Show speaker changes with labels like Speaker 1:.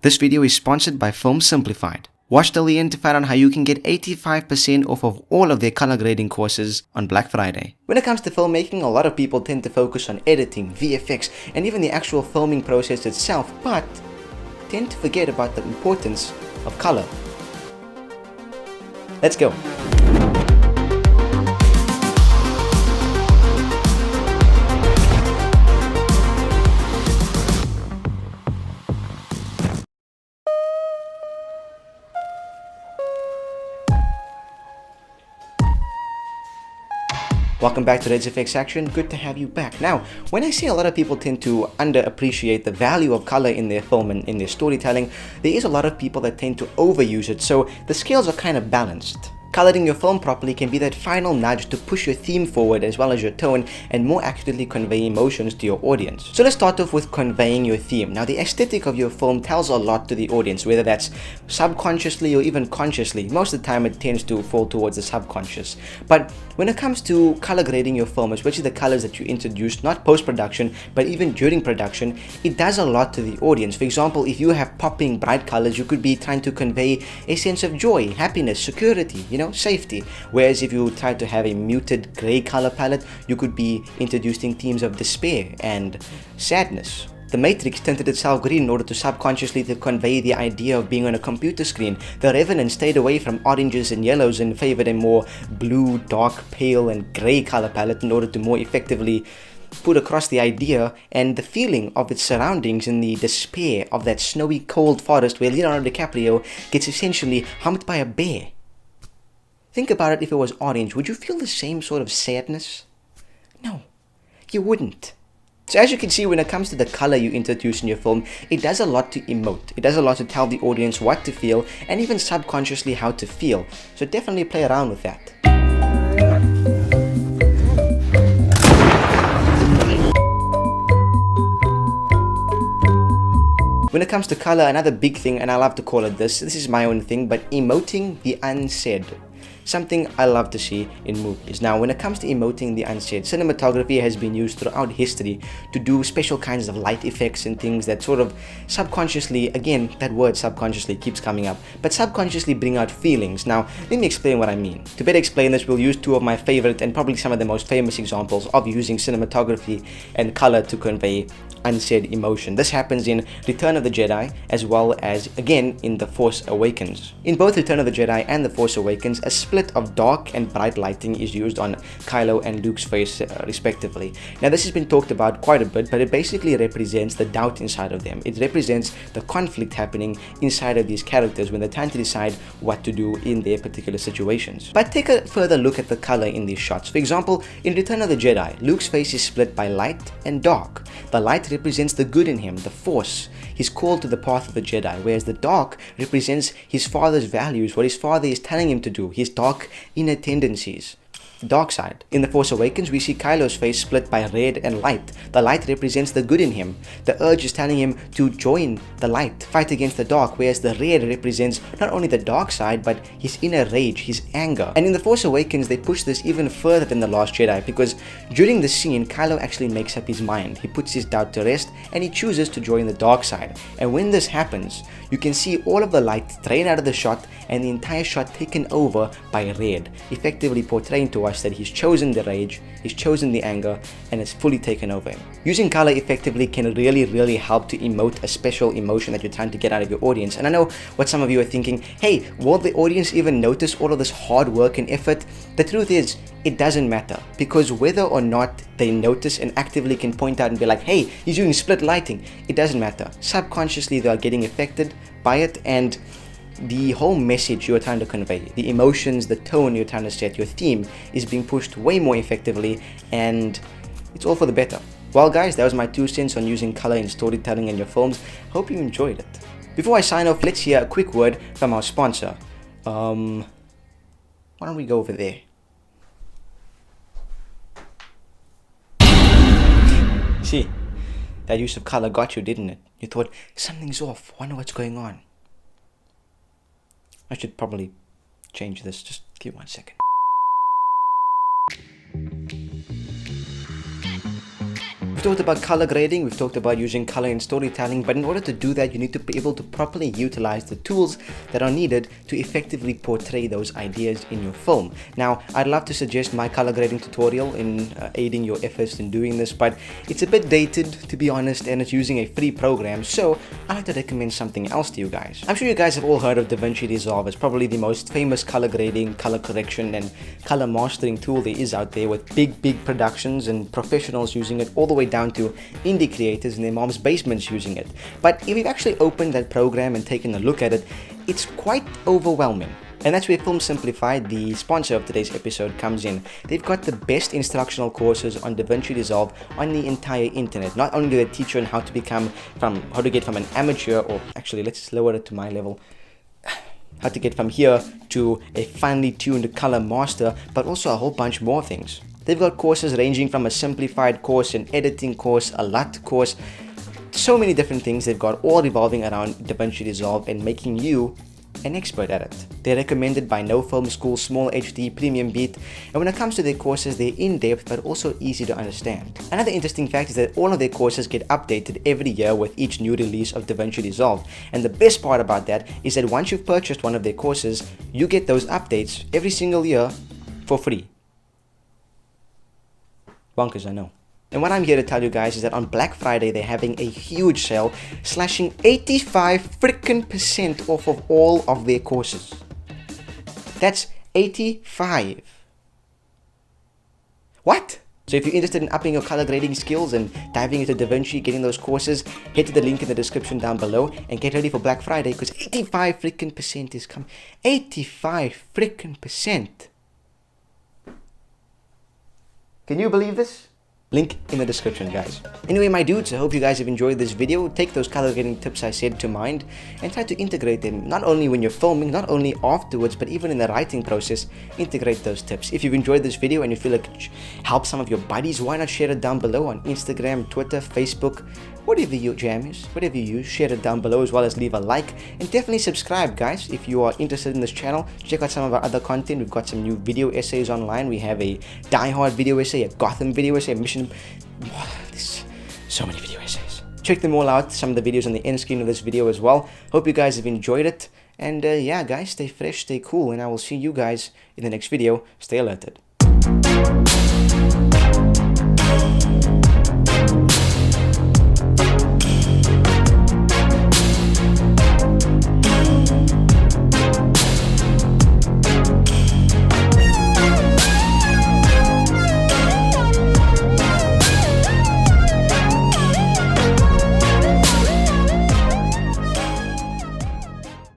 Speaker 1: This video is sponsored by Simplified. Watch till the end to find out how you can get 85% off of all of their color grading courses on Black Friday. When it comes to filmmaking, a lot of people tend to focus on editing, VFX, and even the actual filming process itself, but tend to forget about the importance of color. Let's go. Welcome back to Red's FX Action. Good to have you back. Now, when I say a lot of people tend to underappreciate the value of color in their film and in their storytelling, there is a lot of people that tend to overuse it, so the scales are kind of balanced. Coloring your film properly can be that final nudge to push your theme forward as well as your tone and more accurately convey emotions to your audience. So let's start off with conveying your theme. Now, the aesthetic of your film tells a lot to the audience, whether that's subconsciously or even consciously. Most of the time it tends to fall towards the subconscious. But when it comes to color grading your film, especially the colors that you introduce, not post-production, but even during production, it does a lot to the audience. For example, if you have popping bright colors, you could be trying to convey a sense of joy, happiness, security, safety. Whereas if you try to have a muted gray color palette, you could be introducing themes of despair and sadness. The Matrix tinted itself green in order to subconsciously convey the idea of being on a computer screen. The Revenant stayed away from oranges and yellows and favored a more blue, dark, pale and gray color palette in order to more effectively put across the idea and the feeling of its surroundings in the despair of that snowy cold forest where Leonardo DiCaprio gets essentially humped by a bear. Think about it. If it was orange, would you feel the same sort of sadness? No, you wouldn't. So as you can see, when it comes to the color you introduce in your film, it does a lot to emote. It does a lot to tell the audience what to feel and even subconsciously how to feel. So definitely play around with that. When it comes to color, another big thing, and I love to call it this is my own thing, but emoting the unsaid. Something I love to see in movies. Now, when it comes to emoting the unsaid, cinematography has been used throughout history to do special kinds of light effects and things that sort of subconsciously, again, that word subconsciously keeps coming up, but subconsciously bring out feelings. Now, let me explain what I mean. To better explain this, we'll use two of my favorite and probably some of the most famous examples of using cinematography and color to convey unsaid emotion. This happens in Return of the Jedi as well as, again, in The Force Awakens. In both Return of the Jedi and The Force Awakens, a split of dark and bright lighting is used on Kylo and Luke's face respectively. Now, this has been talked about quite a bit, but it basically represents the doubt inside of them. It represents the conflict happening inside of these characters when they're trying to decide what to do in their particular situations. But take a further look at the color in these shots. For example, in Return of the Jedi, Luke's face is split by light and dark. The light represents the good in him, the Force, his call to the path of the Jedi, whereas the dark represents his father's values, what his father is telling him to do, his dark inner tendencies. The dark side. In The Force Awakens, we see Kylo's face split by red and light. The light represents the good in him. The urge is telling him to join the light, fight against the dark, whereas the red represents not only the dark side, but his inner rage, his anger. And in The Force Awakens, they push this even further than The Last Jedi, because during the scene, Kylo actually makes up his mind. He puts his doubt to rest, and he chooses to join the dark side. And when this happens, you can see all of the light drain out of the shot, and the entire shot taken over by red, effectively portraying to us that he's chosen the rage, he's chosen the anger, and it's fully taken over him. Using color effectively can really help to emote a special emotion that you're trying to get out of your audience. And I know what some of you are thinking, hey, will the audience even notice all of this hard work and effort? The truth is, it doesn't matter, because whether or not they notice and actively can point out and be like, hey, he's using split lighting, it doesn't matter. Subconsciously, they are getting affected by it, and the whole message you're trying to convey, the emotions, the tone you're trying to set, your theme is being pushed way more effectively, and it's all for the better. Well guys, that was my 2 cents on using color in storytelling in your films. Hope you enjoyed it. Before I sign off, let's hear a quick word from our sponsor. Why don't we go over there? See, that use of color got you, didn't it? You thought, something's off, wonder what's going on. I should probably change this, just give me 1 second. talked about color grading, we've talked about using color in storytelling, but in order to do that, you need to be able to properly utilize the tools that are needed to effectively portray those ideas in your film. Now, I'd love to suggest my color grading tutorial in aiding your efforts in doing this, but it's a bit dated, to be honest, and it's using a free program, so I like to recommend something else to you guys. I'm sure you guys have all heard of DaVinci Resolve. It's probably the most famous color grading, color correction, and color mastering tool there is out there, with big productions and professionals using it, all the way down to indie creators in their mom's basements using it. But if you've actually opened that program and taken a look at it, it's quite overwhelming. And that's where Film Simplified, the sponsor of today's episode, comes in. They've got the best instructional courses on DaVinci Resolve on the entire internet. Not only do they teach you on how to get from an amateur, or actually let's lower it to my level, how to get from here to a finely tuned color master, but also a whole bunch more things. They've got courses ranging from a simplified course, an editing course, a LUT course, so many different things they've got, all revolving around DaVinci Resolve and making you an expert at it. They're recommended by No Film School, Small HD, Premium Beat, and when it comes to their courses, they're in-depth but also easy to understand. Another interesting fact is that all of their courses get updated every year with each new release of DaVinci Resolve, and the best part about that is that once you've purchased one of their courses, you get those updates every single year for free. Bonkers, I know. And what I'm here to tell you guys is that on Black Friday, they're having a huge sale, slashing 85% off of all of their courses. That's 85. What? So if you're interested in upping your color grading skills and diving into DaVinci, getting those courses, head to the link in the description down below and get ready for Black Friday, because 85% is coming. 85%. Can you believe this? Link in the description, guys. Anyway, my dudes, I hope you guys have enjoyed this video. Take those color grading tips I said to mind and try to integrate them, not only when you're filming, not only afterwards, but even in the writing process. Integrate those tips. If you've enjoyed this video and you feel like it help some of your buddies, why not share it down below on Instagram, Twitter, Facebook, whatever your jam is, whatever you use, share it down below, as well as leave a like, and definitely subscribe, guys. If you are interested in this channel, check out some of our other content. We've got some new video essays online. We have a Die Hard video essay, a Gotham video essay, a Mission... There's so many video essays. Check them all out, some of the videos on the end screen of this video as well. Hope you guys have enjoyed it, and yeah, guys, stay fresh, stay cool, and I will see you guys in the next video. Stay alerted.